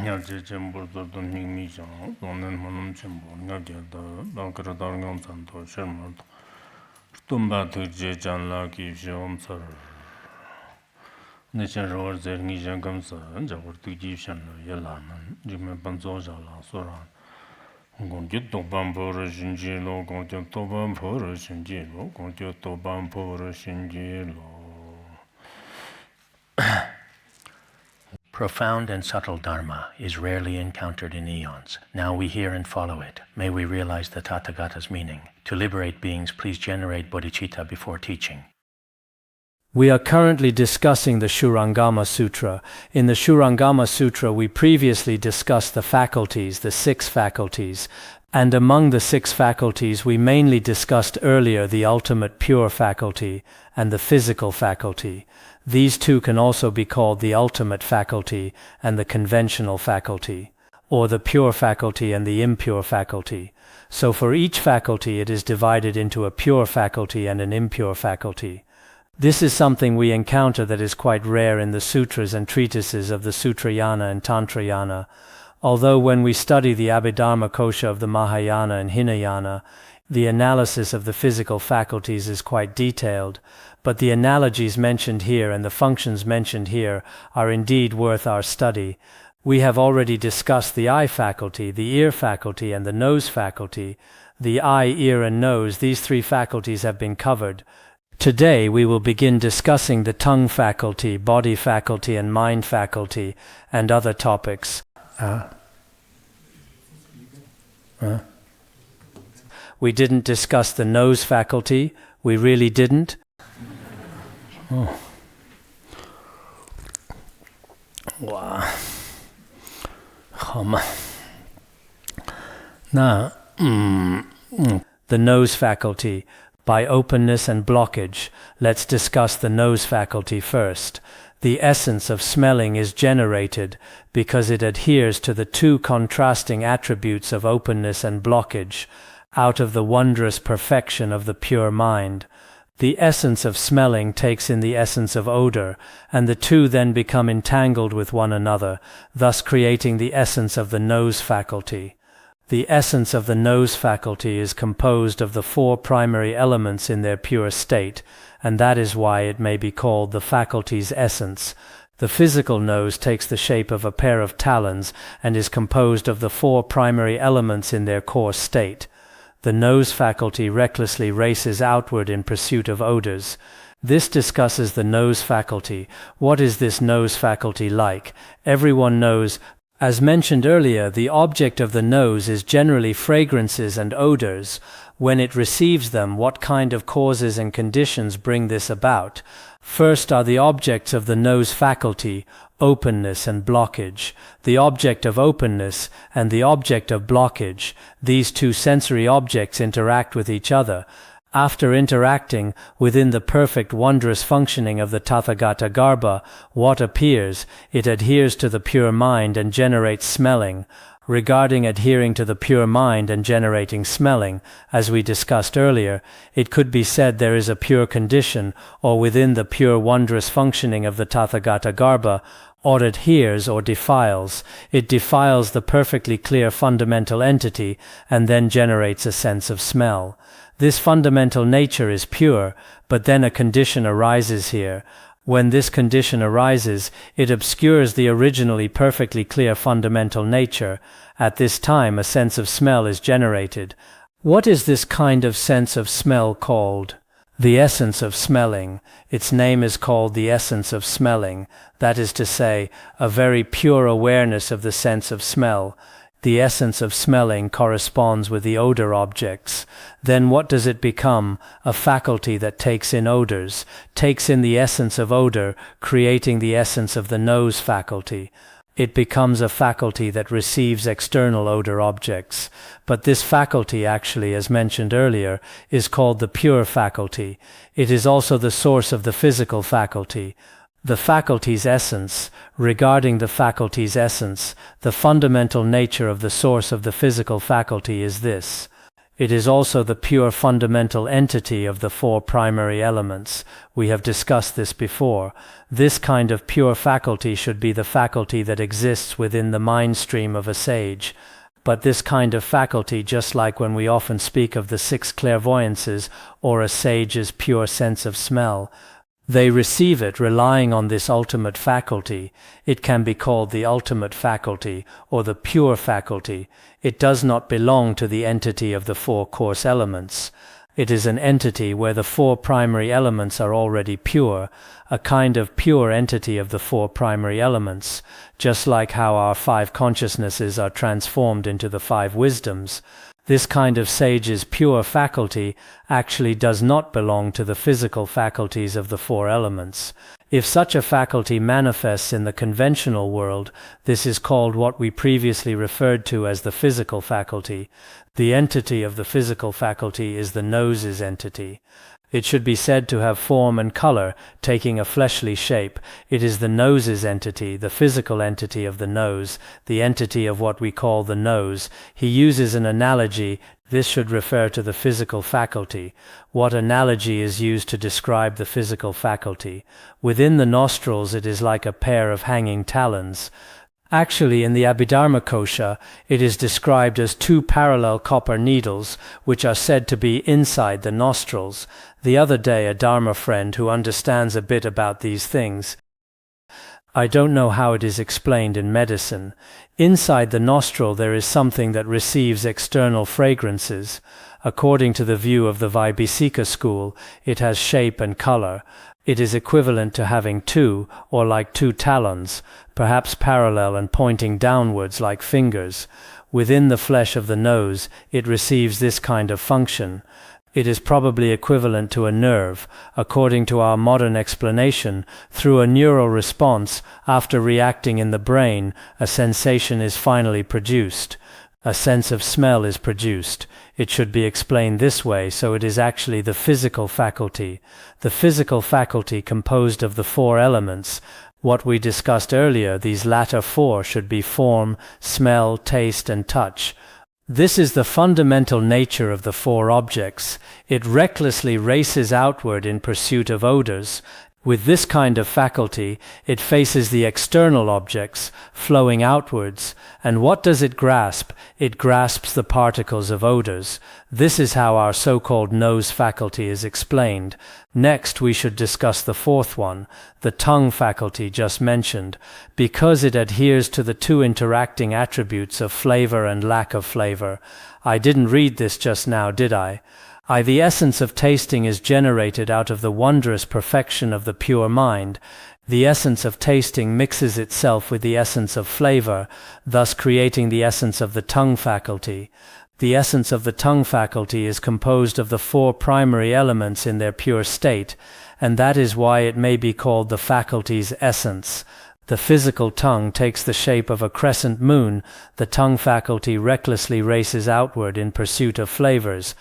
냐제 쳔보도 닝미장 돈은 모놈 쳔보 냐게다 나그라다르간 산도 셔마도 tumbato jejanla ki shomsar nishan rawar zer ngijan gamsa jawar tu jishan yalaman jime banzo jala soran gonje toban por shinji lo gonje toban por shinji lo gonje toban por shinji lo. Profound and subtle dharma is rarely encountered in eons. Now we hear and follow it. May we realize the Tathagata's meaning. To liberate beings, please generate bodhicitta before teaching. We are currently discussing the Shurangama Sutra. In the Shurangama Sutra, we previously discussed the faculties, the 6 faculties, and among the 6 faculties, we mainly discussed earlier the ultimate pure faculty and the physical faculty. These two can also be called the ultimate faculty and the conventional faculty, or the pure faculty and the impure faculty. So for each faculty it is divided into a pure faculty and an impure faculty. This is something we encounter that is quite rare in the sutras and treatises of the Sutrayana and Tantrayana, although when we study the Abhidharma Kosha of the Mahayana and Hinayana, the analysis of the physical faculties is quite detailed, but the analogies mentioned here and the functions mentioned here are indeed worth our study. We have already discussed the eye faculty, the ear faculty, and the nose faculty. The eye, ear, and nose, these 3 faculties have been covered. Today we will begin discussing the tongue faculty, body faculty, and mind faculty, and other topics. We didn't discuss the nose faculty. We really didn't. Oh. Wow. Now, the nose faculty. By openness and blockage, let's discuss the nose faculty first. The essence of smelling is generated because it adheres to the 2 contrasting attributes of openness and blockage, out of the wondrous perfection of the pure mind. The essence of smelling takes in the essence of odor, and the 2 then become entangled with one another, thus creating the essence of the nose faculty. The essence of the nose faculty is composed of the 4 primary elements in their pure state, and that is why it may be called the faculty's essence. The physical nose takes the shape of a pair of talons and is composed of the 4 primary elements in their core state. The nose faculty recklessly races outward in pursuit of odors. This discusses the nose faculty. What is this nose faculty like? Everyone knows. As mentioned earlier, the object of the nose is generally fragrances and odors. When it receives them, what kind of causes and conditions bring this about? First are the objects of the nose faculty, openness and blockage. The object of openness and the object of blockage, these 2 sensory objects interact with each other. After interacting within the perfect wondrous functioning of the Tathagata Garbha, what appears? It adheres to the pure mind and generates smelling. Regarding adhering to the pure mind and generating smelling, as we discussed earlier, it could be said there is a pure condition, or within the pure wondrous functioning of the Tathagata Garbha, or adheres or defiles. It defiles the perfectly clear fundamental entity and then generates a sense of smell. This fundamental nature is pure, but then a condition arises here. When this condition arises, it obscures the originally perfectly clear fundamental nature. At this time, a sense of smell is generated. What is this kind of sense of smell called? The essence of smelling. Its name is called the essence of smelling. That is to say, a very pure awareness of the sense of smell. The essence of smelling corresponds with the odor objects. Then what does it become? A faculty that takes in odors, takes in the essence of odor, creating the essence of the nose faculty. It becomes a faculty that receives external odor objects. But this faculty actually, as mentioned earlier, is called the pure faculty. It is also the source of the physical faculty. The faculty's essence. Regarding the faculty's essence, the fundamental nature of the source of the physical faculty is this. It is also the pure fundamental entity of the four primary elements. We have discussed this before. This kind of pure faculty should be the faculty that exists within the mind stream of a sage. But this kind of faculty, just like when we often speak of the 6 clairvoyances or a sage's pure sense of smell, they receive it relying on this ultimate faculty. It can be called the ultimate faculty or the pure faculty. It does not belong to the entity of the 4 coarse elements. It is an entity where the 4 primary elements are already pure, a kind of pure entity of the 4 primary elements, just like how our 5 consciousnesses are transformed into the 5 wisdoms. This kind of sage's pure faculty actually does not belong to the physical faculties of the 4 elements. If such a faculty manifests in the conventional world, this is called what we previously referred to as the physical faculty. The entity of the physical faculty is the nose's entity. It should be said to have form and color, taking a fleshly shape. It is the nose's entity, the physical entity of the nose, the entity of what we call the nose. He uses an analogy. This should refer to the physical faculty. What analogy is used to describe the physical faculty? Within the nostrils it is like a pair of hanging talons. Actually, in the Abhidharma Kosha, it is described as 2 parallel copper needles, which are said to be inside the nostrils. The other day, a Dharma friend who understands a bit about these things, I don't know how it is explained in medicine. Inside the nostril there is something that receives external fragrances. According to the view of the Vaibhasika school, it has shape and color. It is equivalent to having 2, or like 2 talons, perhaps parallel and pointing downwards like fingers. Within the flesh of the nose, it receives this kind of function. It is probably equivalent to a nerve. According to our modern explanation, through a neural response, after reacting in the brain, a sensation is finally produced. A sense of smell is produced. It should be explained this way, so it is actually the physical faculty. The physical faculty composed of the 4 elements. What we discussed earlier, these latter 4 should be form, smell, taste, and touch. This is the fundamental nature of the 4 objects. It recklessly races outward in pursuit of odors. With this kind of faculty, it faces the external objects, flowing outwards, and what does it grasp? It grasps the particles of odors. This is how our so-called nose faculty is explained. Next, we should discuss the 4th one, the tongue faculty just mentioned, because it adheres to the 2 interacting attributes of flavor and lack of flavor. I didn't read this just now, did I? The essence of tasting is generated out of the wondrous perfection of the pure mind. The essence of tasting mixes itself with the essence of flavor, thus creating the essence of the tongue faculty. The essence of the tongue faculty is composed of the 4 primary elements in their pure state, and that is why it may be called the faculty's essence. The physical tongue takes the shape of a crescent moon. The tongue faculty recklessly races outward in pursuit of flavors.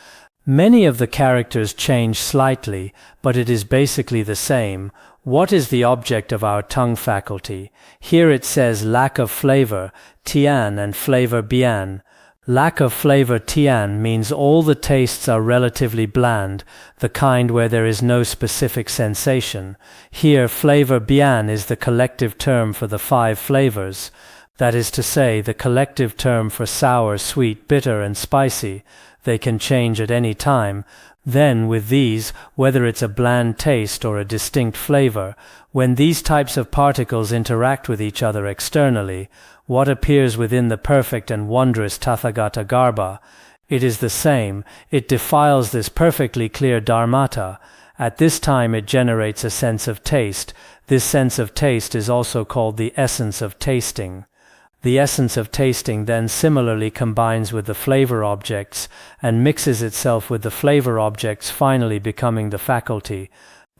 Many of the characters change slightly, but it is basically the same. What is the object of our tongue faculty? Here it says lack of flavor, tian, and flavor bian. Lack of flavor tian means all the tastes are relatively bland, the kind where there is no specific sensation. Here flavor bian is the collective term for the 5 flavors. That is to say, the collective term for sour, sweet, bitter, and spicy. They can change at any time. Then, with these, whether it's a bland taste or a distinct flavor, when these types of particles interact with each other externally, what appears within the perfect and wondrous Tathagata Garbha? It is the same. It defiles this perfectly clear dharmata. At this time it generates a sense of taste. This sense of taste is also called the essence of tasting. The essence of tasting then similarly combines with the flavor objects and mixes itself with the flavor objects, finally becoming the faculty.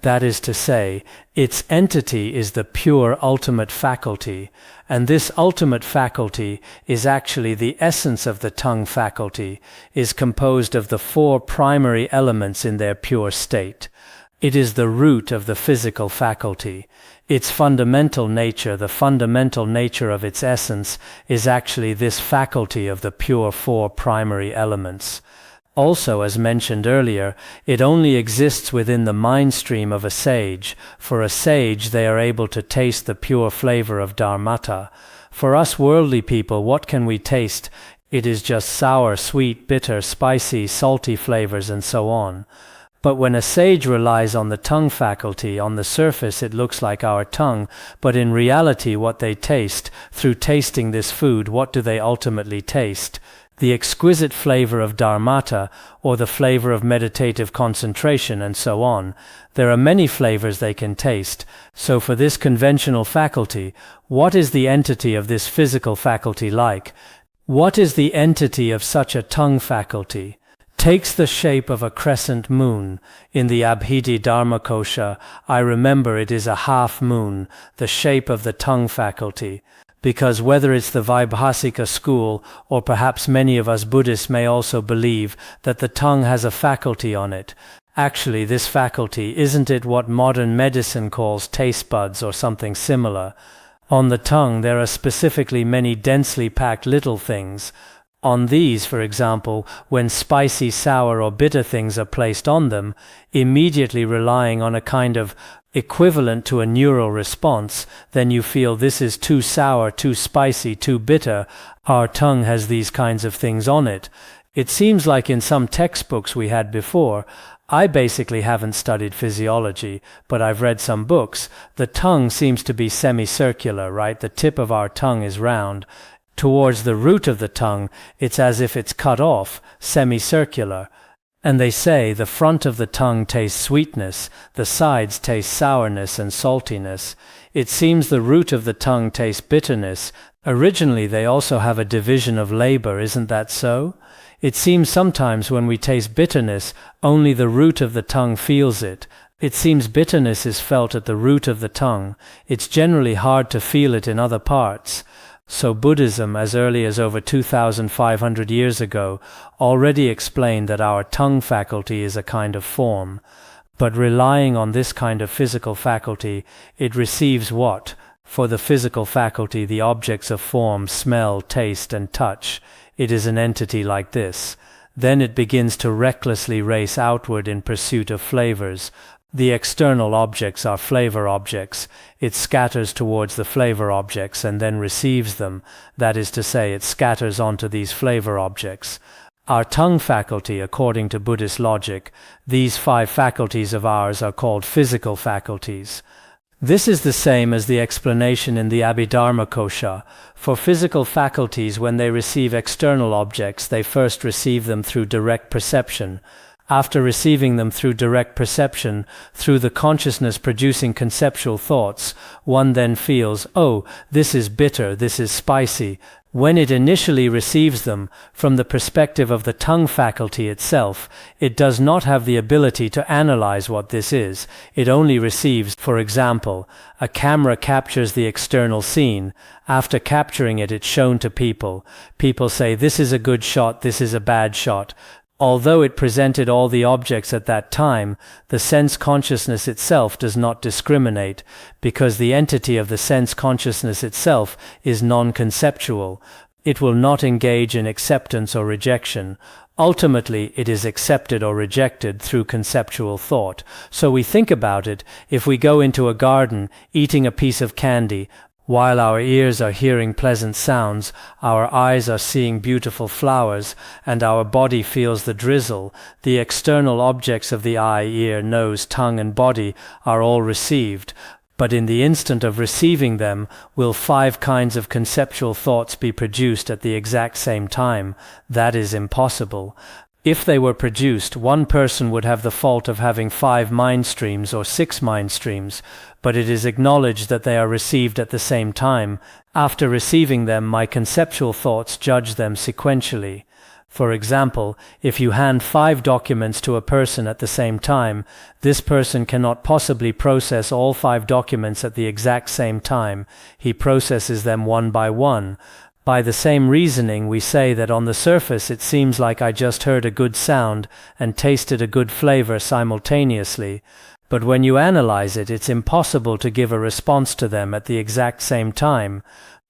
That is to say, its entity is the pure ultimate faculty, and this ultimate faculty is actually the essence of the tongue faculty, is composed of the 4 primary elements in their pure state. It is the root of the physical faculty. Its fundamental nature, the fundamental nature of its essence, is actually this faculty of the pure 4 primary elements. Also, as mentioned earlier, it only exists within the mind stream of a sage. For a sage, they are able to taste the pure flavor of dharmata. For us worldly people, what can we taste? It is just sour, sweet, bitter, spicy, salty flavors and so on. But when a sage relies on the tongue faculty, on the surface it looks like our tongue, but in reality what they taste, through tasting this food, what do they ultimately taste? The exquisite flavor of dharmata, or the flavor of meditative concentration, and so on. There are many flavors they can taste. So for this conventional faculty, what is the entity of this physical faculty like? What is the entity of such a tongue faculty? Takes the shape of a crescent moon. In the Abhidhi Dharmakosha, I remember it is a half moon, the shape of the tongue faculty. Because whether it's the Vaibhasika school, or perhaps many of us Buddhists may also believe that the tongue has a faculty on it. Actually, this faculty, isn't it what modern medicine calls taste buds or something similar? On the tongue there are specifically many densely packed little things. On these, for example, when spicy, sour or bitter things are placed on them, immediately relying on a kind of equivalent to a neural response, then you feel this is too sour, too spicy, too bitter. Our tongue has these kinds of things on it. It seems like in some textbooks we had before, I basically haven't studied physiology, but I've read some books. The tongue seems to be semicircular, right? The tip of our tongue is round. Towards the root of the tongue, it's as if it's cut off, semicircular. And they say the front of the tongue tastes sweetness, the sides taste sourness and saltiness. It seems the root of the tongue tastes bitterness. Originally they also have a division of labor, isn't that so? It seems sometimes when we taste bitterness, only the root of the tongue feels it. It seems bitterness is felt at the root of the tongue. It's generally hard to feel it in other parts. So Buddhism, as early as over 2,500 years ago, already explained that our tongue faculty is a kind of form. But relying on this kind of physical faculty, it receives what? For the physical faculty, the objects of form, smell, taste, and touch. It is an entity like this. Then it begins to recklessly race outward in pursuit of flavors. The external objects are flavor objects. It scatters towards the flavor objects and then receives them. That is to say, it scatters onto these flavor objects. Our tongue faculty, according to Buddhist logic, these 5 faculties of ours are called physical faculties. This is the same as the explanation in the Abhidharmakosha. For physical faculties, when they receive external objects, they first receive them through direct perception. After receiving them through direct perception, through the consciousness producing conceptual thoughts, one then feels, oh, this is bitter, this is spicy. When it initially receives them, from the perspective of the tongue faculty itself, it does not have the ability to analyze what this is. It only receives, for example, a camera captures the external scene. After capturing it, it's shown to people. People say, this is a good shot, this is a bad shot. Although it presented all the objects at that time, the sense consciousness itself does not discriminate, because the entity of the sense consciousness itself is non-conceptual. It will not engage in acceptance or rejection. Ultimately, it is accepted or rejected through conceptual thought. So we think about it, if we go into a garden, eating a piece of candy, while our ears are hearing pleasant sounds, our eyes are seeing beautiful flowers, and our body feels the drizzle, the external objects of the eye, ear, nose, tongue, and body are all received. But in the instant of receiving them, will 5 kinds of conceptual thoughts be produced at the exact same time? That is impossible. If they were produced, one person would have the fault of having 5 mind streams or 6 mind streams, but it is acknowledged that they are received at the same time. After receiving them, my conceptual thoughts judge them sequentially. For example, if you hand 5 documents to a person at the same time, this person cannot possibly process all 5 documents at the exact same time. He processes them one by one. By the same reasoning, we say that on the surface it seems like I just heard a good sound and tasted a good flavor simultaneously. But when you analyze it, it's impossible to give a response to them at the exact same time.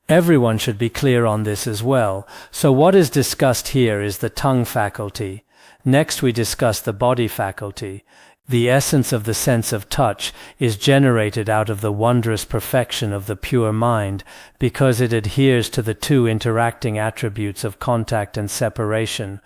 Everyone should be clear on this as well. So what is discussed here is the tongue faculty. Next we discuss the body faculty. The essence of the sense of touch is generated out of the wondrous perfection of the pure mind because it adheres to the two interacting attributes of contact and separation.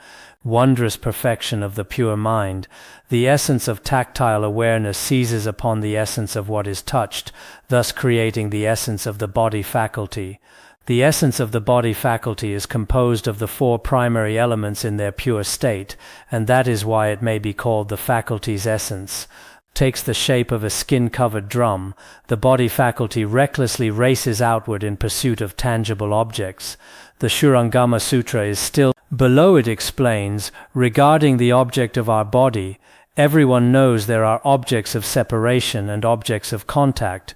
Wondrous perfection of the pure mind. The essence of tactile awareness seizes upon the essence of what is touched, thus creating the essence of the body faculty. The essence of the body faculty is composed of the four primary elements in their pure state, and that is why it may be called the faculty's essence. Takes the shape of a skin-covered drum, the body faculty recklessly races outward in pursuit of tangible objects. The Shurangama Sutra is still below. It explains, regarding the object of our body, everyone knows there are objects of separation and objects of contact.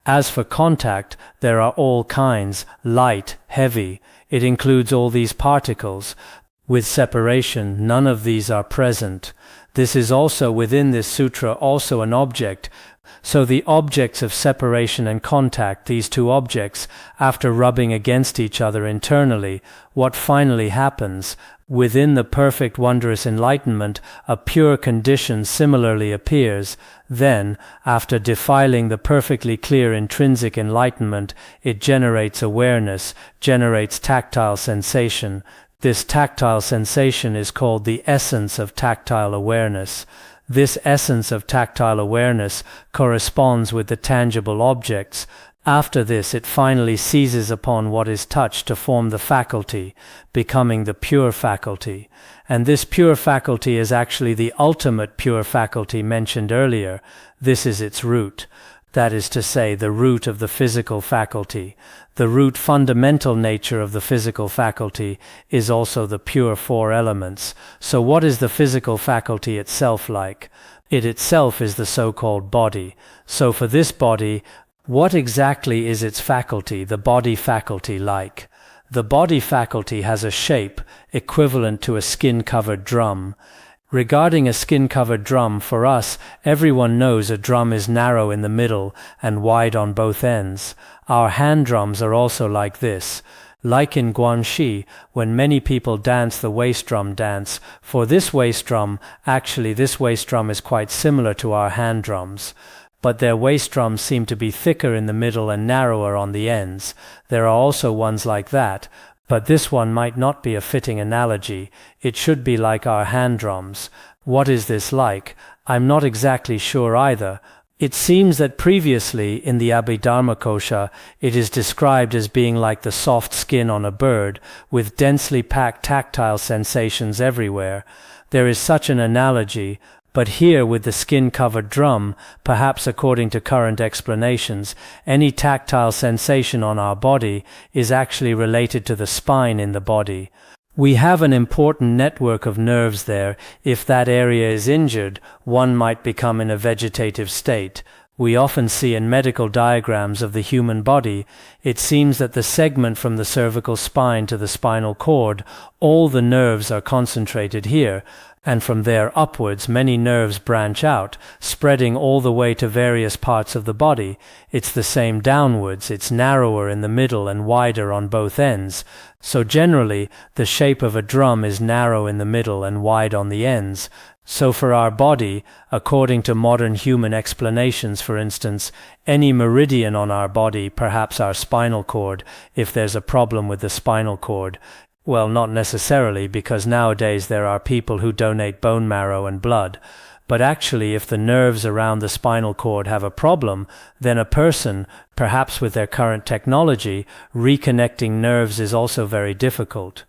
As for contact, there are all kinds, light, heavy. It includes all these particles. With separation, none of these are present. This is also within this sutra also an object. So the objects of separation and contact, these two objects, after rubbing against each other internally, what finally happens? Within the perfect wondrous enlightenment, a pure condition similarly appears. Then, after defiling the perfectly clear intrinsic enlightenment, it generates awareness, generates tactile sensation. This tactile sensation is called the essence of tactile awareness. This essence of tactile awareness corresponds with the tangible objects. After this it finally seizes upon what is touched to form the faculty, becoming the pure faculty. And this pure faculty is actually the ultimate pure faculty mentioned earlier. This is its root. That is to say, the root of the physical faculty. The root fundamental nature of the physical faculty is also the pure four elements. So what is the physical faculty itself like? It itself is the so-called body. So for this body, what exactly is its faculty, the body faculty, like? The body faculty has a shape equivalent to a skin-covered drum. Regarding a skin-covered drum, for us, everyone knows a drum is narrow in the middle and wide on both ends. Our hand drums are also like this. Like in Guanxi, when many people dance the waist drum dance, for this waist drum, actually this waist drum is quite similar to our hand drums. But their waist drums seem to be thicker in the middle and narrower on the ends. There are also ones like that, but this one might not be a fitting analogy. It should be like our hand drums. What is this like? I'm not exactly sure either. It seems that previously in the Abhidharmakosha it is described as being like the soft skin on a bird, with densely packed tactile sensations everywhere. There is such an analogy, but here with the skin-covered drum, perhaps according to current explanations, any tactile sensation on our body is actually related to the spine in the body. We have an important network of nerves there. If that area is injured, one might become in a vegetative state. We often see in medical diagrams of the human body, it seems that the segment from the cervical spine to the spinal cord, all the nerves are concentrated here, and from there upwards many nerves branch out, spreading all the way to various parts of the body. It's the same downwards, it's narrower in the middle and wider on both ends. So generally, the shape of a drum is narrow in the middle and wide on the ends. So for our body, according to modern human explanations, for instance, any meridian on our body, perhaps our spinal cord, if there's a problem with the spinal cord, well, not necessarily, because nowadays there are people who donate bone marrow and blood. But actually, if the nerves around the spinal cord have a problem, then a person, perhaps with their current technology, reconnecting nerves is also very difficult.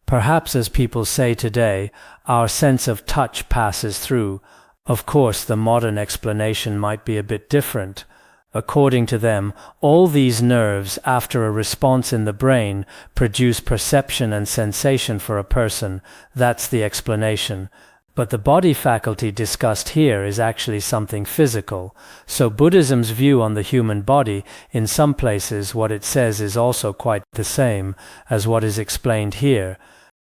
Perhaps, as people say today, our sense of touch passes through. Of course, the modern explanation might be a bit different. According to them, all these nerves, after a response in the brain, produce perception and sensation for a person. That's the explanation. But the body faculty discussed here is actually something physical. So Buddhism's view on the human body, in some places what it says is also quite the same as what is explained here.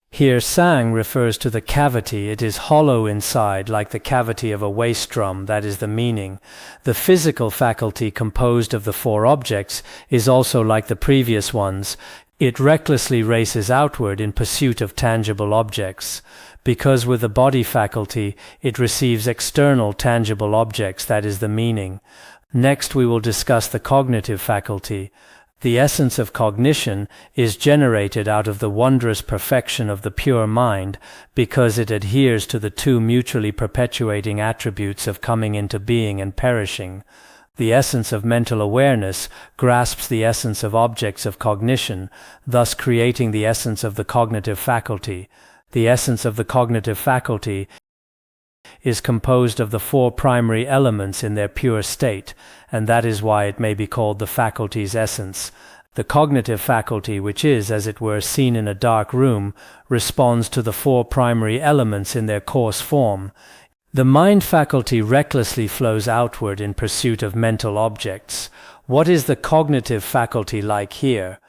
Here sang refers to the cavity. It is hollow inside, like the cavity of a waist drum. That is the meaning. The physical faculty composed of the four objects is also like the previous ones. It recklessly races outward in pursuit of tangible objects, because with the body faculty it receives external tangible objects, that is the meaning. Next we will discuss the cognitive faculty. The essence of cognition is generated out of the wondrous perfection of the pure mind, because it adheres to the two mutually perpetuating attributes of coming into being and perishing. The essence of mental awareness grasps the essence of objects of cognition, thus creating the essence of the cognitive faculty. The essence of the cognitive faculty is composed of the four primary elements in their pure state, and that is why it may be called the faculty's essence. The cognitive faculty, which is, as it were, seen in a dark room, responds to the four primary elements in their coarse form. The mind faculty recklessly flows outward in pursuit of mental objects. What is the cognitive faculty like here?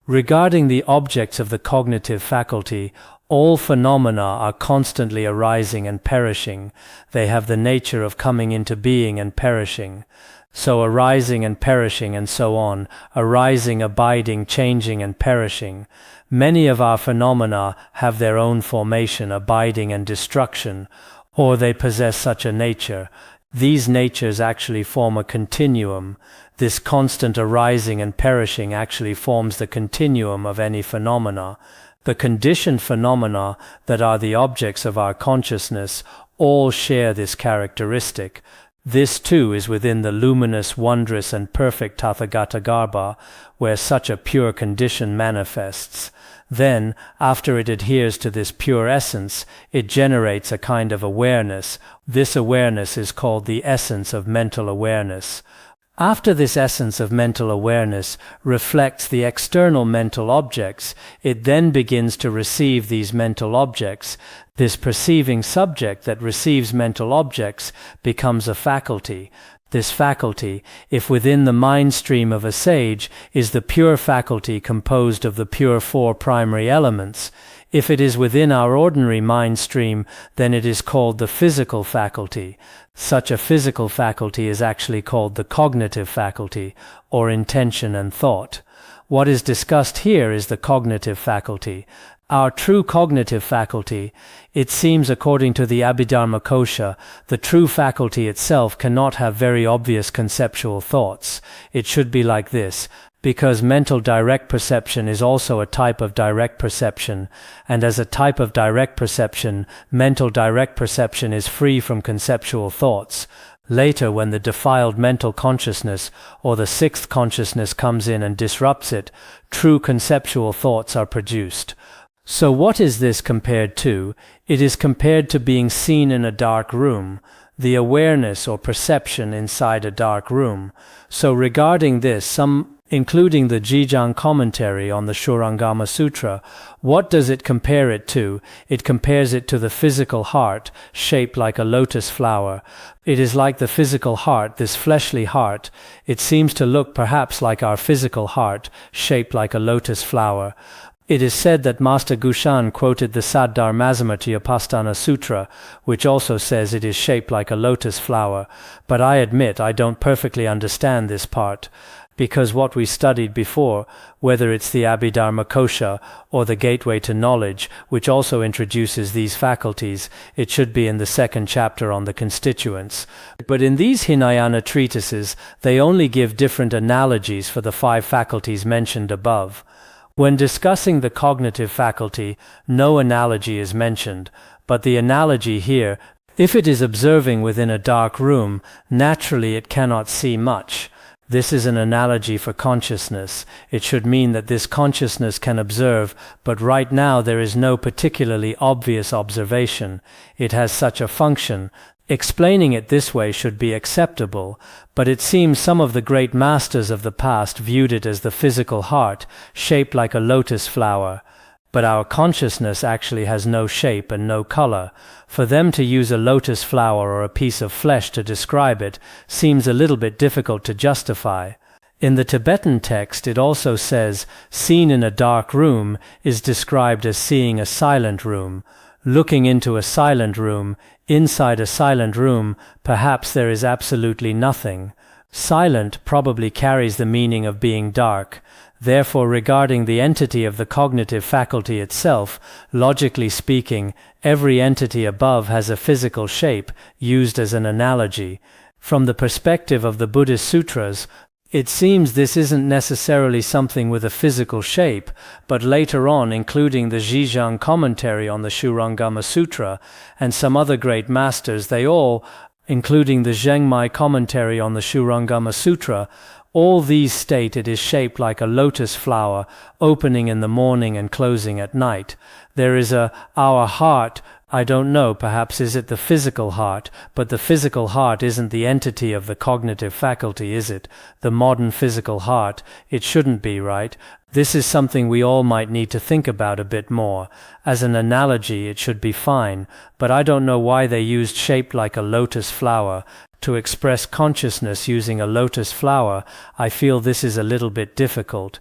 Regarding the objects of the cognitive faculty, all phenomena are constantly arising and perishing. They have the nature of coming into being and perishing. So arising and perishing and so on, arising, abiding, changing and perishing. Many of our phenomena have their own formation, abiding and destruction, or they possess such a nature. These natures actually form a continuum. This constant arising and perishing actually forms the continuum of any phenomena. The conditioned phenomena that are the objects of our consciousness all share this characteristic. This too is within the luminous, wondrous and perfect Tathagata Garbha, where such a pure condition manifests. Then, after it adheres to this pure essence, it generates a kind of awareness. This awareness is called the essence of mental awareness. After this essence of mental awareness reflects the external mental objects, it then begins to receive these mental objects. This perceiving subject that receives mental objects becomes a faculty. This faculty, if within the mind stream of a sage, is the pure faculty composed of the pure four primary elements. If it is within our ordinary mind stream, then it is called the physical faculty. Such a physical faculty is actually called the cognitive faculty, or intention and thought. What is discussed here is the cognitive faculty. Our true cognitive faculty, it seems according to the Abhidharmakosha, the true faculty itself cannot have very obvious conceptual thoughts. It should be like this, because mental direct perception is also a type of direct perception, and as a type of direct perception, mental direct perception is free from conceptual thoughts. Later, when the defiled mental consciousness or the sixth consciousness comes in and disrupts it, true conceptual thoughts are produced. So what is this compared to? It is compared to being seen in a dark room, the awareness or perception inside a dark room. So regarding this, some, including the Jijang commentary on the Shurangama Sutra, what does it compare it to? It compares it to the physical heart, shaped like a lotus flower. It is like the physical heart, this fleshly heart. It seems to look perhaps like our physical heart, shaped like a lotus flower. It is said that Master Gushan quoted the Saddharmassamatiyapastana Sutra, which also says it is shaped like a lotus flower, but I admit I don't perfectly understand this part, because what we studied before, whether it's the Abhidharmakosha or the Gateway to Knowledge, which also introduces these faculties, it should be in the second chapter on the constituents. But in these Hinayana treatises, they only give different analogies for the five faculties mentioned above. When discussing the cognitive faculty, no analogy is mentioned, but the analogy here, if it is observing within a dark room, naturally it cannot see much. This is an analogy for consciousness. It should mean that this consciousness can observe, but right now there is no particularly obvious observation. It has such a function. Explaining it this way should be acceptable, but it seems some of the great masters of the past viewed it as the physical heart, shaped like a lotus flower. But our consciousness actually has no shape and no color. For them to use a lotus flower or a piece of flesh to describe it seems a little bit difficult to justify. In the Tibetan text it also says, seen in a dark room is described as seeing a silent room. Looking into a silent room, inside a silent room, perhaps there is absolutely nothing. Silent probably carries the meaning of being dark. Therefore, regarding the entity of the cognitive faculty itself, logically speaking, every entity above has a physical shape, used as an analogy. From the perspective of the Buddhist sutras, it seems this isn't necessarily something with a physical shape, but later on, including the Zhizhang commentary on the Shurangama Sutra and some other great masters, they all, including the Zhengmai commentary on the Shurangama Sutra, all these state it is shaped like a lotus flower, opening in the morning and closing at night. There is our heart. I don't know, perhaps is it the physical heart, but the physical heart isn't the entity of the cognitive faculty, is it? The modern physical heart, it shouldn't be, right? This is something we all might need to think about a bit more. As an analogy, it should be fine, but I don't know why they used shaped like a lotus flower. To express consciousness using a lotus flower, I feel this is a little bit difficult.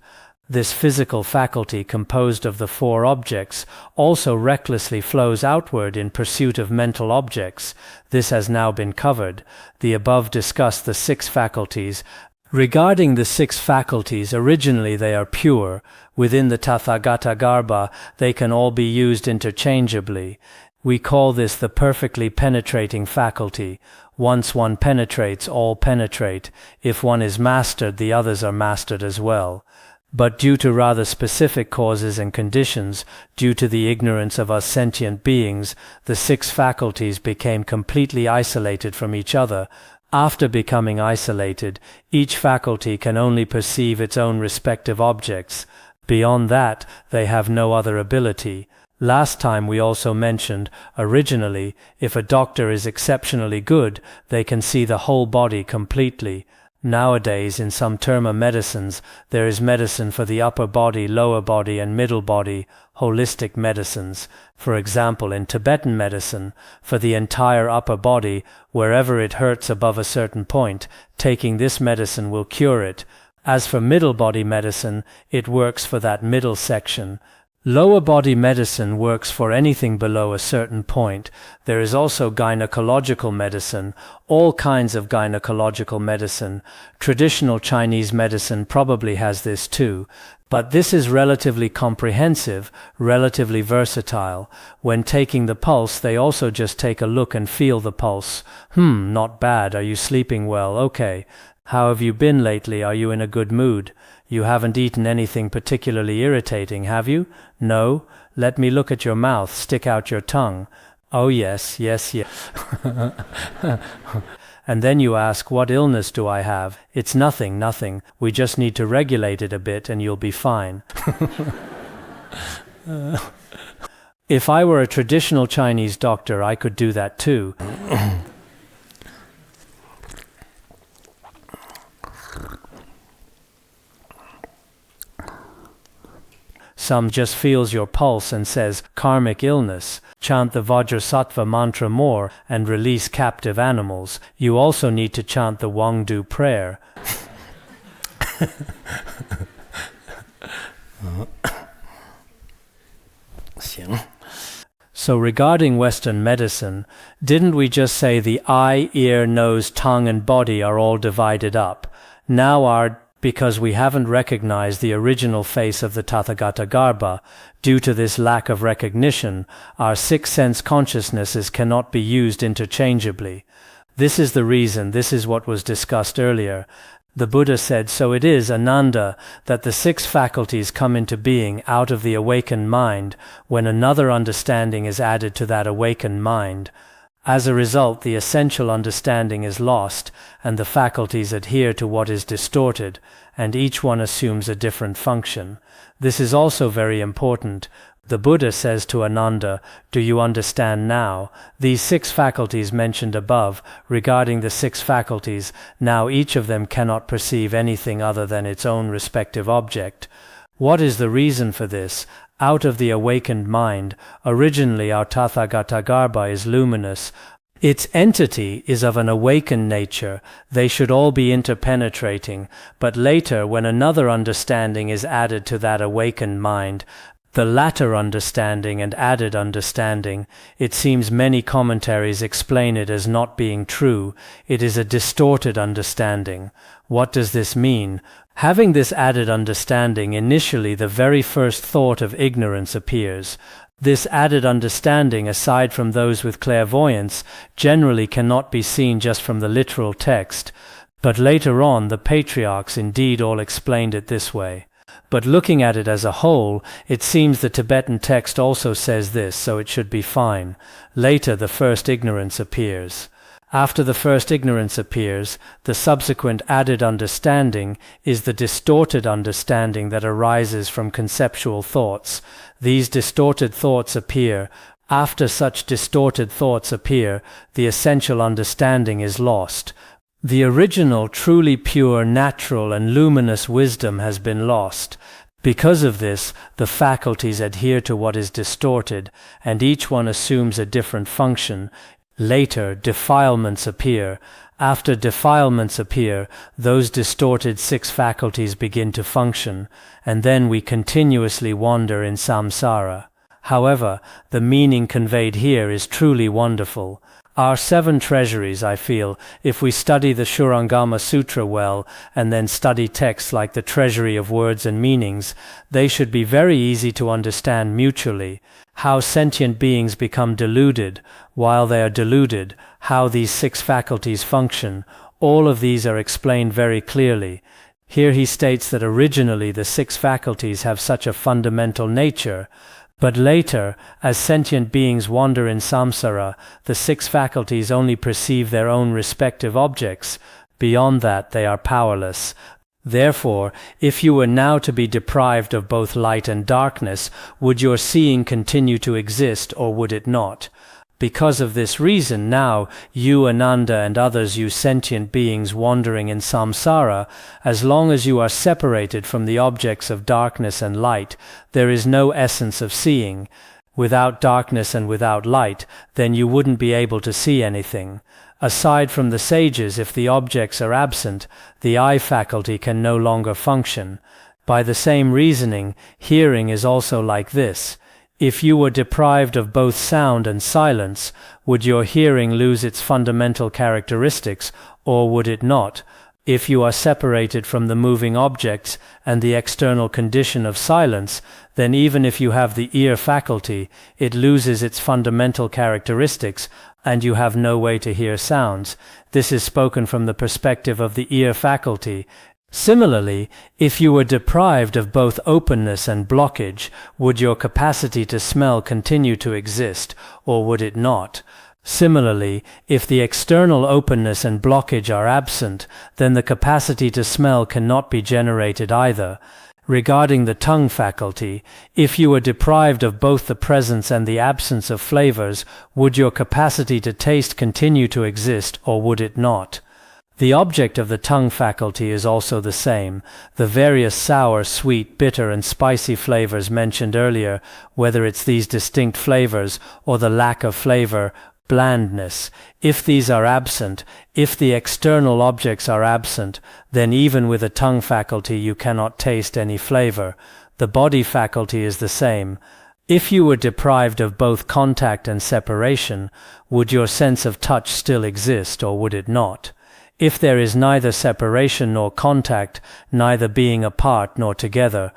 This physical faculty composed of the four objects also recklessly flows outward in pursuit of mental objects. This has now been covered. The above discussed the six faculties. Regarding the six faculties, originally they are pure. Within the Tathagata Garbha, they can all be used interchangeably. We call this the perfectly penetrating faculty. Once one penetrates, all penetrate. If one is mastered, the others are mastered as well. But due to rather specific causes and conditions, due to the ignorance of us sentient beings, the six faculties became completely isolated from each other. After becoming isolated, each faculty can only perceive its own respective objects. Beyond that, they have no other ability. Last time we also mentioned, originally, if a doctor is exceptionally good, they can see the whole body completely. Nowadays, in some terma medicines, there is medicine for the upper body, lower body, and middle body, holistic medicines. For example, in Tibetan medicine, for the entire upper body, wherever it hurts above a certain point, taking this medicine will cure it. As for middle body medicine, it works for that middle section. Lower body medicine works for anything below a certain point. There is also gynecological medicine, all kinds of gynecological medicine. Traditional Chinese medicine probably has this too. But this is relatively comprehensive, relatively versatile. When taking the pulse, they also just take a look and feel the pulse. Not bad. Are you sleeping well? Okay. How have you been lately? Are you in a good mood? You haven't eaten anything particularly irritating, have you? No? Let me look at your mouth. Stick out your tongue. Oh yes. And then you ask, what illness do I have? It's nothing. We just need to regulate it a bit and you'll be fine. If I were a traditional Chinese doctor, I could do that too. Some just feels your pulse and says, karmic illness. Chant the Vajrasattva mantra more and release captive animals. You also need to chant the Wangdu prayer. So regarding Western medicine, didn't we just say the eye, ear, nose, tongue and body are all divided up? Now because we haven't recognized the original face of the Tathagata Garbha, due to this lack of recognition, our six sense consciousnesses cannot be used interchangeably. This is the reason, this is what was discussed earlier. The Buddha said, so it is, Ananda, that the six faculties come into being out of the awakened mind when another understanding is added to that awakened mind. As a result, the essential understanding is lost, and the faculties adhere to what is distorted, and each one assumes a different function. This is also very important. The Buddha says to Ananda, do you understand now? These six faculties mentioned above, regarding the six faculties, now each of them cannot perceive anything other than its own respective object. What is the reason for this? Out of the awakened mind, originally our Tathagata Garbha is luminous. Its entity is of an awakened nature. They should all be interpenetrating, but later when another understanding is added to that awakened mind, the latter understanding and added understanding, it seems many commentaries explain it as not being true. It is a distorted understanding. What does this mean? Having this added understanding, initially the very first thought of ignorance appears. This added understanding, aside from those with clairvoyance, generally cannot be seen just from the literal text, but later on the patriarchs indeed all explained it this way. But looking at it as a whole, it seems the Tibetan text also says this, so it should be fine. Later the first ignorance appears. After the first ignorance appears, the subsequent added understanding is the distorted understanding that arises from conceptual thoughts. These distorted thoughts appear. After such distorted thoughts appear, the essential understanding is lost. The original, truly pure, natural, and luminous wisdom has been lost. Because of this, the faculties adhere to what is distorted, and each one assumes a different function. Later, defilements appear. After defilements appear, those distorted 6 faculties begin to function, and then we continuously wander in samsara. However, the meaning conveyed here is truly wonderful. Our 7 treasuries, I feel, if we study the Shurangama Sutra well, and then study texts like the Treasury of Words and Meanings, they should be very easy to understand mutually. How sentient beings become deluded. While they are deluded, how these 6 faculties function. All of these are explained very clearly. Here he states that originally the 6 faculties have such a fundamental nature, but later, as sentient beings wander in samsara, the 6 faculties only perceive their own respective objects. Beyond that, they are powerless. Therefore, if you were now to be deprived of both light and darkness, would your seeing continue to exist, or would it not? Because of this reason now, you Ananda and others, you sentient beings wandering in samsara, as long as you are separated from the objects of darkness and light, there is no essence of seeing. Without darkness and without light, then you wouldn't be able to see anything. Aside from the sages, if the objects are absent, the eye faculty can no longer function. By the same reasoning, hearing is also like this. If you were deprived of both sound and silence, would your hearing lose its fundamental characteristics, or would it not? If you are separated from the moving objects and the external condition of silence, then even if you have the ear faculty, it loses its fundamental characteristics, and you have no way to hear sounds. This is spoken from the perspective of the ear faculty. Similarly, if you were deprived of both openness and blockage, would your capacity to smell continue to exist, or would it not? Similarly, if the external openness and blockage are absent, then the capacity to smell cannot be generated either. Regarding the tongue faculty, if you were deprived of both the presence and the absence of flavors, would your capacity to taste continue to exist, or would it not? The object of the tongue faculty is also the same. The various sour, sweet, bitter, and spicy flavors mentioned earlier, whether it's these distinct flavors or the lack of flavor, blandness, if these are absent, if the external objects are absent, then even with a tongue faculty you cannot taste any flavor. The body faculty is the same. If you were deprived of both contact and separation, would your sense of touch still exist, or would it not? If there is neither separation nor contact, neither being apart nor together,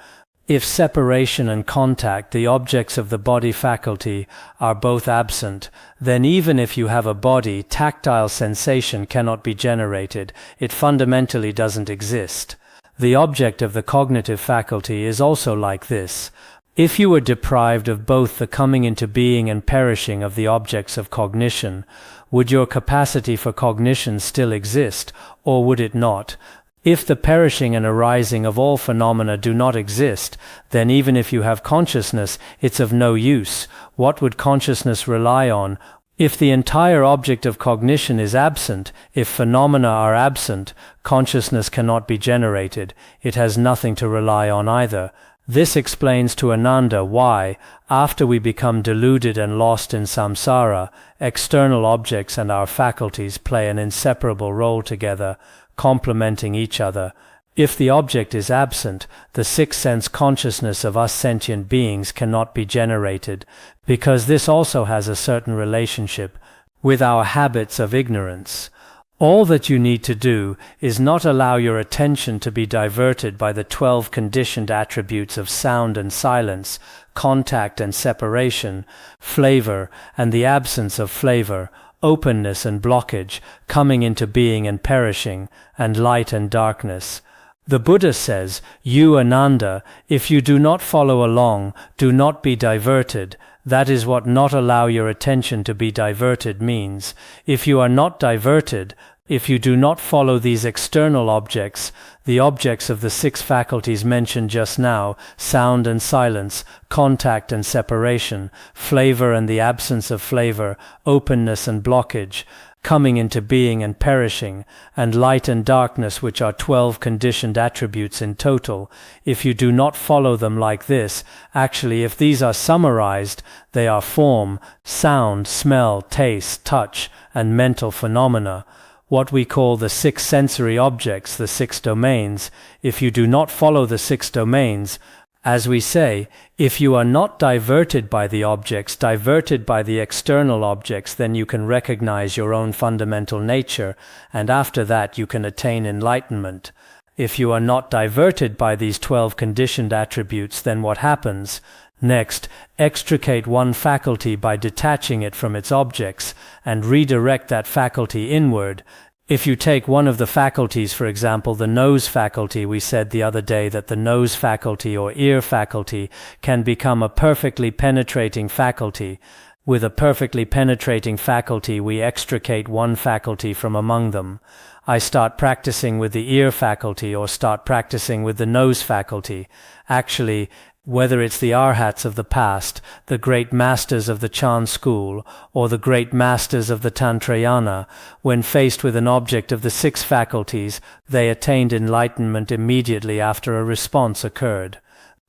if separation and contact, the objects of the body faculty, are both absent, then even if you have a body, tactile sensation cannot be generated. It fundamentally doesn't exist. The object of the cognitive faculty is also like this. If you were deprived of both the coming into being and perishing of the objects of cognition, would your capacity for cognition still exist, or would it not? If the perishing and arising of all phenomena do not exist, then even if you have consciousness, it's of no use. What would consciousness rely on? If the entire object of cognition is absent, if phenomena are absent, consciousness cannot be generated. It has nothing to rely on either. This explains to Ananda why, after we become deluded and lost in samsara, external objects and our faculties play an inseparable role together, complementing each other. If the object is absent, the sixth sense consciousness of us sentient beings cannot be generated, because this also has a certain relationship with our habits of ignorance. All that you need to do is not allow your attention to be diverted by the 12 conditioned attributes of sound and silence, contact and separation, flavor and the absence of flavor, openness and blockage, coming into being and perishing, and light and darkness. The Buddha says, "You, Ananda, if you do not follow along, do not be diverted." That is what not allow your attention to be diverted means. If you are not diverted, if you do not follow these external objects, the objects of the 6 faculties mentioned just now, sound and silence, contact and separation, flavor and the absence of flavor, openness and blockage, coming into being and perishing, and light and darkness, which are 12 conditioned attributes in total, if you do not follow them like this, actually if these are summarized, they are form, sound, smell, taste, touch, and mental phenomena, what we call the 6 sensory objects, the 6 domains. If you do not follow the 6 domains, as we say, if you are not diverted by the objects, diverted by the external objects, then you can recognize your own fundamental nature, and after that you can attain enlightenment. If you are not diverted by these 12 conditioned attributes, then what happens? Next, extricate one faculty by detaching it from its objects, and redirect that faculty inward. If you take one of the faculties, for example, the nose faculty, we said the other day that the nose faculty or ear faculty can become a perfectly penetrating faculty. With a perfectly penetrating faculty, we extricate one faculty from among them. I start practicing with the ear faculty or start practicing with the nose faculty. Actually, whether it's the arhats of the past, the great masters of the Chan school, or the great masters of the Tantrayana, when faced with an object of the 6 faculties, they attained enlightenment immediately after a response occurred.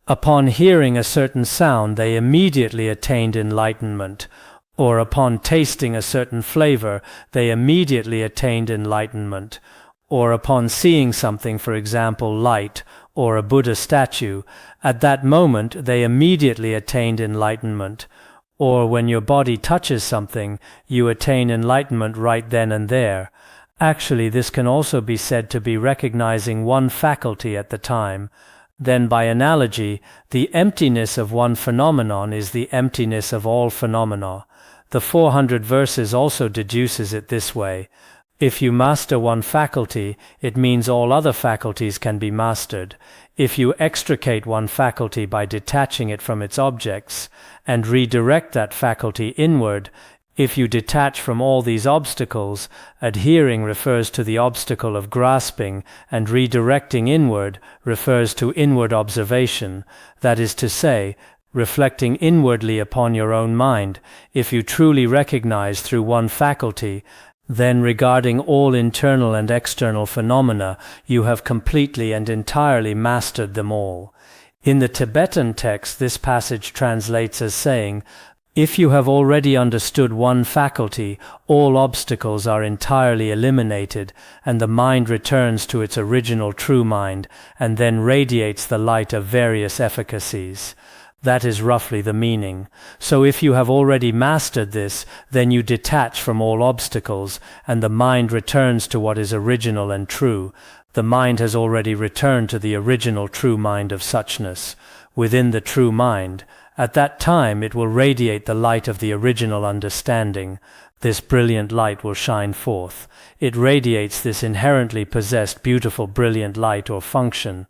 Upon hearing a certain sound, they immediately attained enlightenment, or upon tasting a certain flavor, they immediately attained enlightenment, or upon seeing something, for example, light, or a Buddha statue, at that moment they immediately attained enlightenment. Or when your body touches something, you attain enlightenment right then and there. Actually, this can also be said to be recognizing one faculty at the time. Then by analogy, the emptiness of one phenomenon is the emptiness of all phenomena. The 400 verses also deduces it this way. If you master one faculty, it means all other faculties can be mastered. If you extricate one faculty by detaching it from its objects, and redirect that faculty inward, if you detach from all these obstacles, adhering refers to the obstacle of grasping, and redirecting inward refers to inward observation, that is to say, reflecting inwardly upon your own mind. If you truly recognize through one faculty, then regarding all internal and external phenomena, you have completely and entirely mastered them all. In the Tibetan text, this passage translates as saying, "If you have already understood one faculty, all obstacles are entirely eliminated, and the mind returns to its original true mind, and then radiates the light of various efficacies." That is roughly the meaning. So if you have already mastered this, then you detach from all obstacles, and the mind returns to what is original and true. The mind has already returned to the original true mind of suchness. Within the true mind, at that time it will radiate the light of the original understanding. This brilliant light will shine forth. It radiates this inherently possessed beautiful brilliant light or function.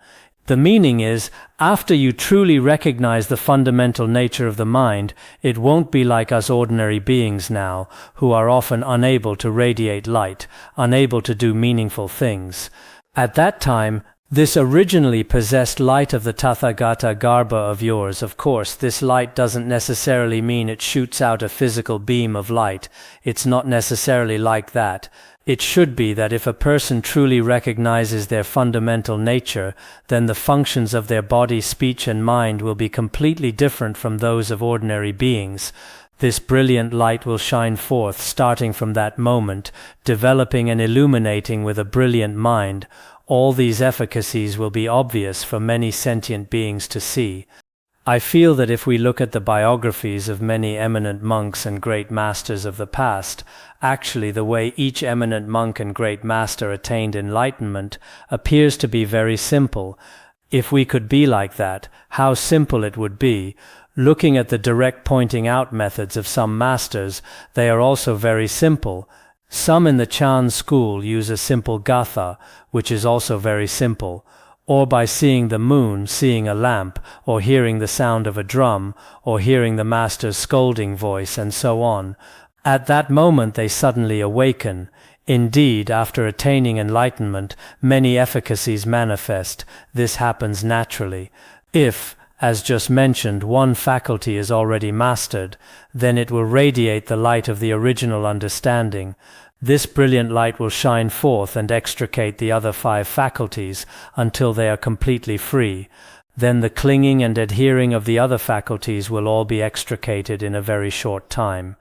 The meaning is, after you truly recognize the fundamental nature of the mind, it won't be like us ordinary beings now, who are often unable to radiate light, unable to do meaningful things. At that time, this originally possessed light of the Tathagata Garbha of yours, of course, this light doesn't necessarily mean it shoots out a physical beam of light. It's not necessarily like that. It should be that if a person truly recognizes their fundamental nature, then the functions of their body, speech, and mind will be completely different from those of ordinary beings. This brilliant light will shine forth starting from that moment, developing and illuminating with a brilliant mind. All these efficacies will be obvious for many sentient beings to see. I feel that if we look at the biographies of many eminent monks and great masters of the past, actually the way each eminent monk and great master attained enlightenment appears to be very simple. If we could be like that, how simple it would be. Looking at the direct pointing out methods of some masters, they are also very simple. Some in the Chan school use a simple gatha, which is also very simple, or by seeing the moon, seeing a lamp, or hearing the sound of a drum, or hearing the master's scolding voice, and so on. At that moment they suddenly awaken. Indeed, after attaining enlightenment, many efficacies manifest. This happens naturally. If, as just mentioned, one faculty is already mastered, then it will radiate the light of the original understanding. This brilliant light will shine forth and extricate the other 5 faculties until they are completely free. Then the clinging and adhering of the other faculties will all be extricated in a very short time.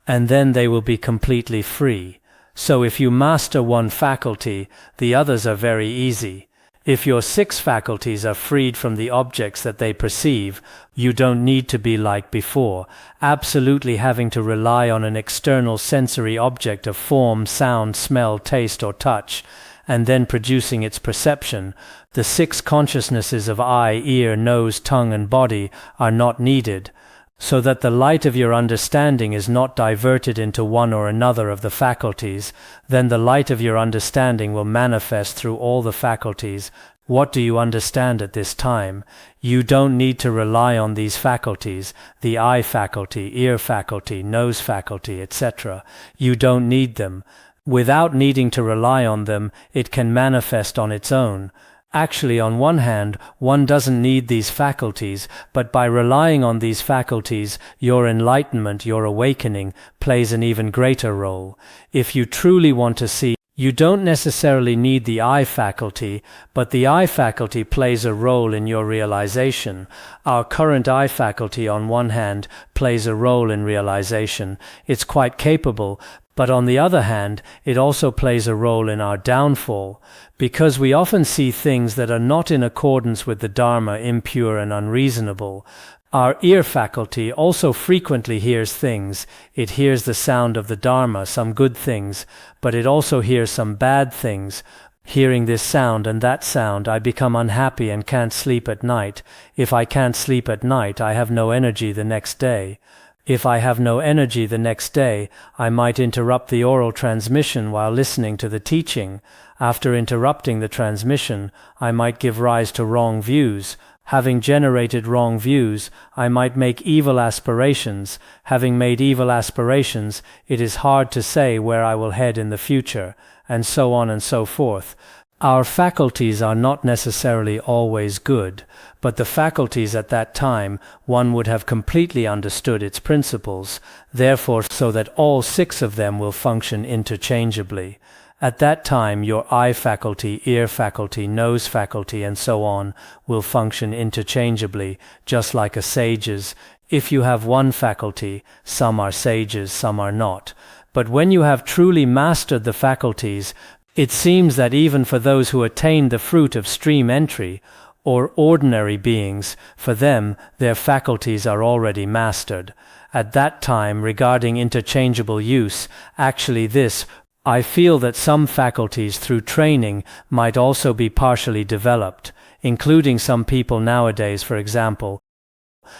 And then they will be completely free. So if you master one faculty, the others are very easy. If your 6 faculties are freed from the objects that they perceive, you don't need to be like before, absolutely having to rely on an external sensory object of form, sound, smell, taste, or touch, and then producing its perception. The 6 consciousnesses of eye, ear, nose, tongue, and body are not needed, so that the light of your understanding is not diverted into one or another of the faculties. Then the light of your understanding will manifest through all the faculties. What do you understand at this time? You don't need to rely on these faculties, the eye faculty, ear faculty, nose faculty, etc. You don't need them. Without needing to rely on them, it can manifest on its own. Actually, on one hand, one doesn't need these faculties, but by relying on these faculties, your enlightenment, your awakening, plays an even greater role. If you truly want to see, you don't necessarily need the eye faculty, but the eye faculty plays a role in your realization. Our current eye faculty, on one hand, plays a role in realization. It's quite capable, but on the other hand, it also plays a role in our downfall, because we often see things that are not in accordance with the Dharma, impure and unreasonable. Our ear faculty also frequently hears things. It hears the sound of the Dharma, some good things, but it also hears some bad things. Hearing this sound and that sound, I become unhappy and can't sleep at night. If I can't sleep at night, I have no energy the next day. If I have no energy the next day, I might interrupt the oral transmission while listening to the teaching. After interrupting the transmission, I might give rise to wrong views. Having generated wrong views, I might make evil aspirations. Having made evil aspirations, it is hard to say where I will head in the future, and so on and so forth. Our faculties are not necessarily always good, but the faculties at that time, one would have completely understood its principles, therefore so that all 6 of them will function interchangeably. At that time your eye faculty, ear faculty, nose faculty, and so on will function interchangeably, just like a sage's. If you have one faculty, some are sages, some are not. But when you have truly mastered the faculties, it seems that even for those who attain the fruit of stream entry, or ordinary beings, for them their faculties are already mastered. At that time, regarding interchangeable use, actually this, I feel that some faculties through training might also be partially developed, including some people nowadays, for example,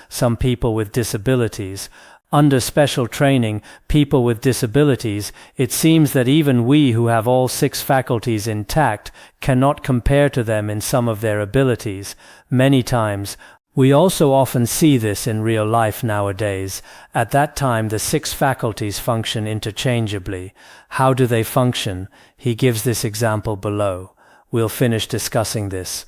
some people with disabilities. Under special training, people with disabilities, it seems that even we who have all 6 faculties intact cannot compare to them in some of their abilities. Many times, we also often see this in real life nowadays. At that time, the 6 faculties function interchangeably. How do they function? He gives this example below. We'll finish discussing this.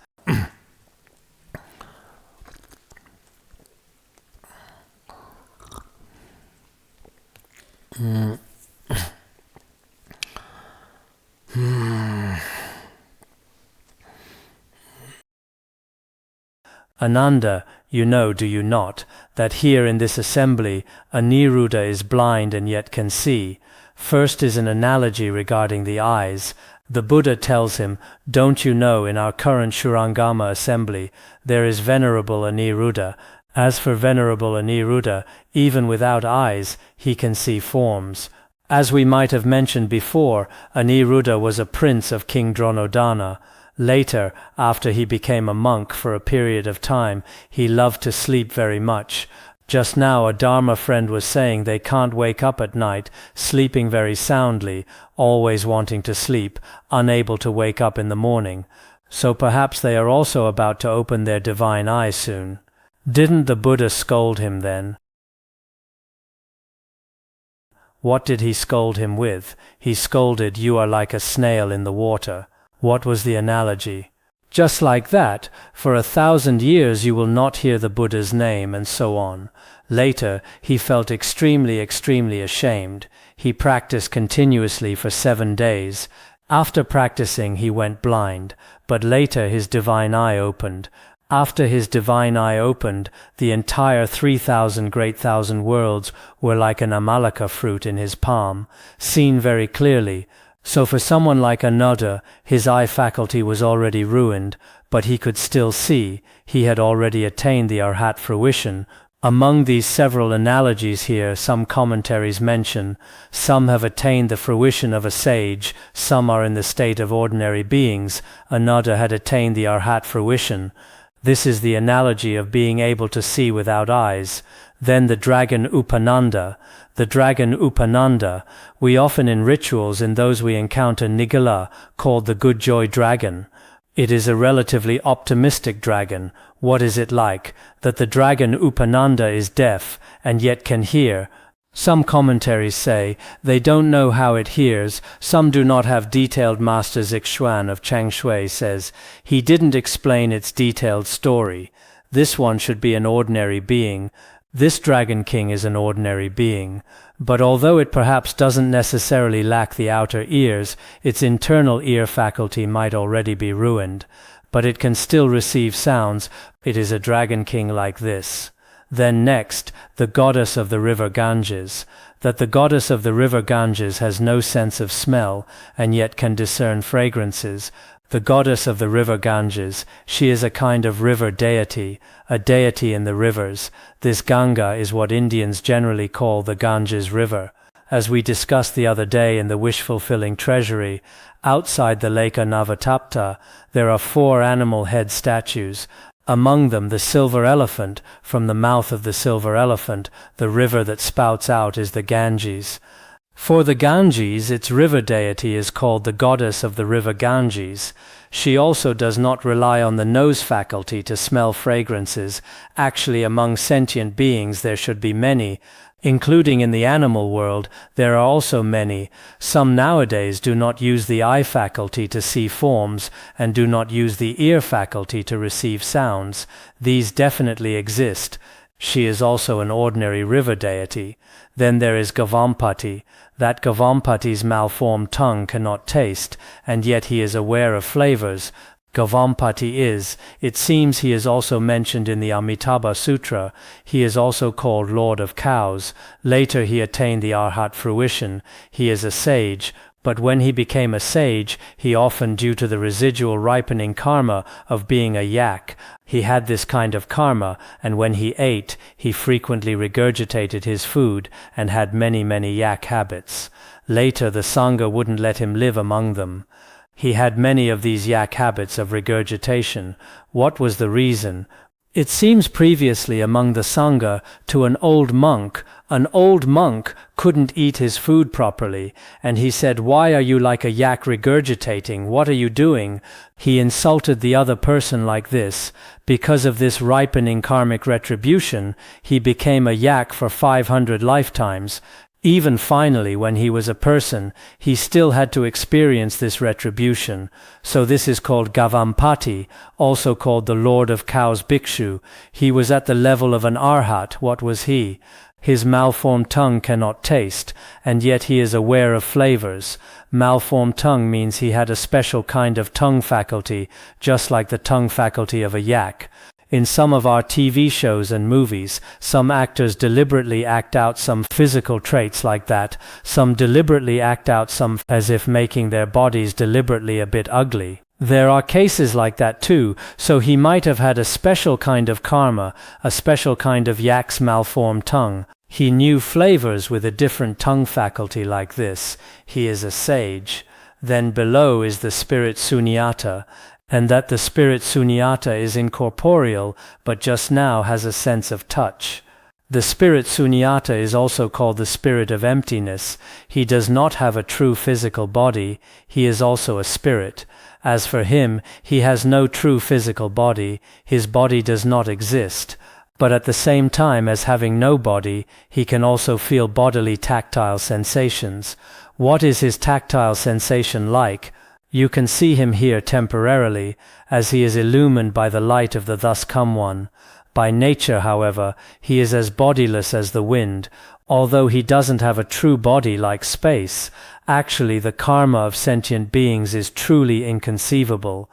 Ananda, you know, do you not, that here in this assembly Aniruddha is blind and yet can see? First is an analogy regarding the eyes. The Buddha tells him, don't you know in our current Shurangama assembly there is Venerable Aniruddha, As for Venerable Aniruddha, even without eyes, he can see forms. As we might have mentioned before, Aniruddha was a prince of King Dronodana. Later, after he became a monk for a period of time, he loved to sleep very much. Just now a Dharma friend was saying they can't wake up at night, sleeping very soundly, always wanting to sleep, unable to wake up in the morning. So perhaps they are also about to open their divine eye soon. Didn't the Buddha scold him then? What did he scold him with? He scolded, "You are like a snail in the water." What was the analogy? Just like that, for 1,000 years you will not hear the Buddha's name, and so on. Later, he felt extremely ashamed. He practiced continuously for 7 days. After practicing, he went blind, but later his divine eye opened. After his divine eye opened, the entire 3,000 great thousand worlds were like an amalaka fruit in his palm, seen very clearly. So for someone like Ananda, his eye faculty was already ruined, but he could still see. He had already attained the arhat fruition. Among these several analogies here, some commentaries mention, some have attained the fruition of a sage, some are in the state of ordinary beings. Ananda had attained the arhat fruition. This is the analogy of being able to see without eyes. Then the dragon Upananda. The dragon Upananda, we often in rituals in those we encounter Nigala, called the good joy dragon. It is a relatively optimistic dragon. What is it like? That the dragon Upananda is deaf and yet can hear. Some commentaries say they don't know how it hears. Some do not have detailed. Master Zixuan of Changshui says he didn't explain its detailed story. This one should be an ordinary being. This Dragon King is an ordinary being. But although it perhaps doesn't necessarily lack the outer ears, its internal ear faculty might already be ruined. But it can still receive sounds. It is a Dragon King like this. Then next, the goddess of the river Ganges. That the goddess of the river Ganges has no sense of smell, and yet can discern fragrances. The goddess of the river Ganges, she is a kind of river deity, a deity in the rivers. This Ganga is what Indians generally call the Ganges River. As we discussed the other day in the wish-fulfilling treasury, outside the Lake Navatapta, there are 4 animal head statues. Among them the silver elephant. From the mouth of the silver elephant, the river that spouts out is the Ganges. For the Ganges, its river deity is called the goddess of the river Ganges. She also does not rely on the nose faculty to smell fragrances. Actually, among sentient beings there should be many. Including in the animal world, there are also many. Some nowadays do not use the eye faculty to see forms, and do not use the ear faculty to receive sounds. These definitely exist. She is also an ordinary river deity. Then there is Gavampati. That Gavampati's malformed tongue cannot taste, and yet he is aware of flavors. Gavampati is, it seems he is also mentioned in the Amitabha Sutra. He is also called Lord of Cows. Later he attained the Arhat fruition. He is a sage. But when he became a sage, he often, due to the residual ripening karma of being a yak, he had this kind of karma, and when he ate, he frequently regurgitated his food and had many yak habits. Later the Sangha wouldn't let him live among them. He had many of these yak habits of regurgitation. What was the reason? It seems previously among the Sangha to an old monk couldn't eat his food properly, and he said, "Why are you like a yak regurgitating? What are you doing?" He insulted the other person like this. Because of this ripening karmic retribution, he became a yak for 500 lifetimes. Even finally, when he was a person, he still had to experience this retribution. So this is called Gavampati, also called the Lord of Cows Bhikshu. He was at the level of an arhat. What was he? His malformed tongue cannot taste, and yet he is aware of flavors. Malformed tongue means he had a special kind of tongue faculty, just like the tongue faculty of a yak. In some of our TV shows and movies, some actors deliberately act out some physical traits like that. Some deliberately act out some as if making their bodies deliberately a bit ugly. There are cases like that too, so he might have had a special kind of karma, a special kind of yak's malformed tongue. He knew flavors with a different tongue faculty like this. He is a sage. Then below is the spirit sunyata, and that the spirit sunyata is incorporeal, but just now has a sense of touch. The spirit sunyata is also called the spirit of emptiness. He does not have a true physical body. He is also a spirit. As for him, he has no true physical body. His body does not exist. But at the same time as having no body, he can also feel bodily tactile sensations. What is his tactile sensation like? You can see him here temporarily, as he is illumined by the light of the thus come one. By nature, however, he is as bodiless as the wind. Although he doesn't have a true body like space, actually the karma of sentient beings is truly inconceivable.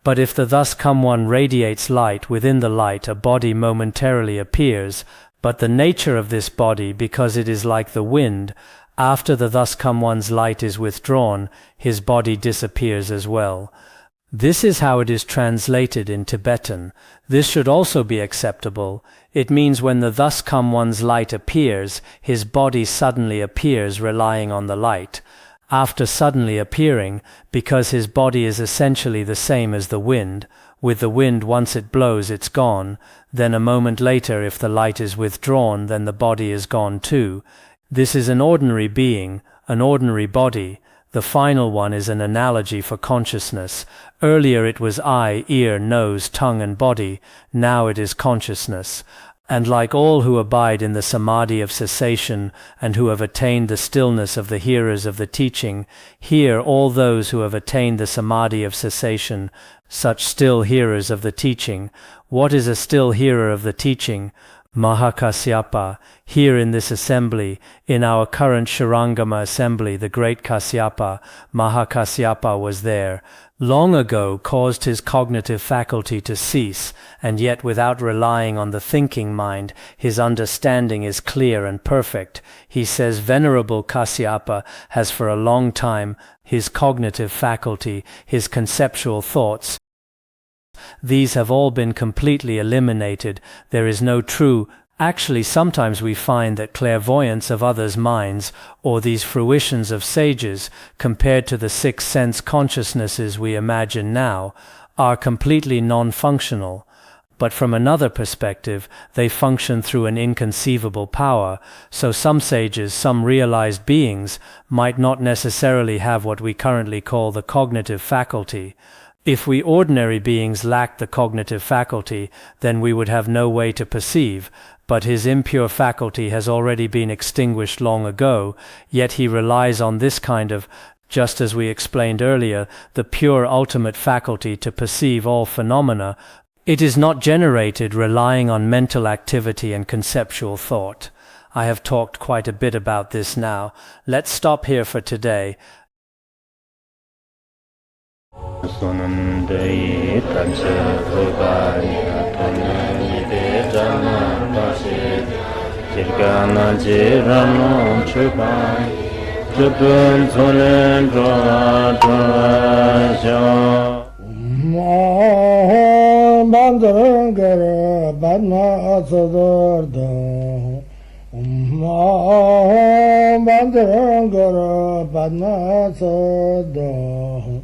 But if the thus come one radiates light, within the light a body momentarily appears, but the nature of this body, because it is like the wind, after the thus come one's light is withdrawn, his body disappears as well. This is how it is translated in Tibetan. This should also be acceptable. It means when the thus come one's light appears, his body suddenly appears relying on the light. After suddenly appearing, because his body is essentially the same as the wind, with the wind once it blows it's gone, then a moment later if the light is withdrawn then the body is gone too. This is an ordinary being, an ordinary body. The final one is an analogy for consciousness. Earlier it was eye, ear, nose, tongue and body, now it is consciousness. And like all who abide in the samadhi of cessation and who have attained the stillness of the hearers of the teaching, here all those who have attained the samadhi of cessation, such still hearers of the teaching. What is a still hearer of the teaching? Mahakasyapa, here in this assembly, in our current Shurangama assembly, the great Kasyapa, Mahakasyapa was there. Long ago caused his cognitive faculty to cease, and yet without relying on the thinking mind, his understanding is clear and perfect. He says Venerable Kasyapa has for a long time his cognitive faculty, his conceptual thoughts, these have all been completely eliminated. There is no true. Actually, sometimes we find that clairvoyance of others' minds, or these fruitions of sages, compared to the six sense consciousnesses we imagine now, are completely non-functional. But from another perspective, they function through an inconceivable power, so some sages, some realized beings, might not necessarily have what we currently call the cognitive faculty. If we ordinary beings lacked the cognitive faculty, then we would have no way to perceive, but his impure faculty has already been extinguished long ago, yet he relies on this kind of, just as we explained earlier, the pure ultimate faculty to perceive all phenomena. It is not generated relying on mental activity and conceptual thought. I have talked quite a bit about this now. Let's stop here for today. Sonandai tamse thogaya tonne ide jana pase jirgana jirano chubai chupun sonen dra bandangara badna sadardam bandangara badna sadardam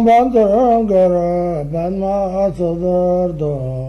bandangara badna sadardam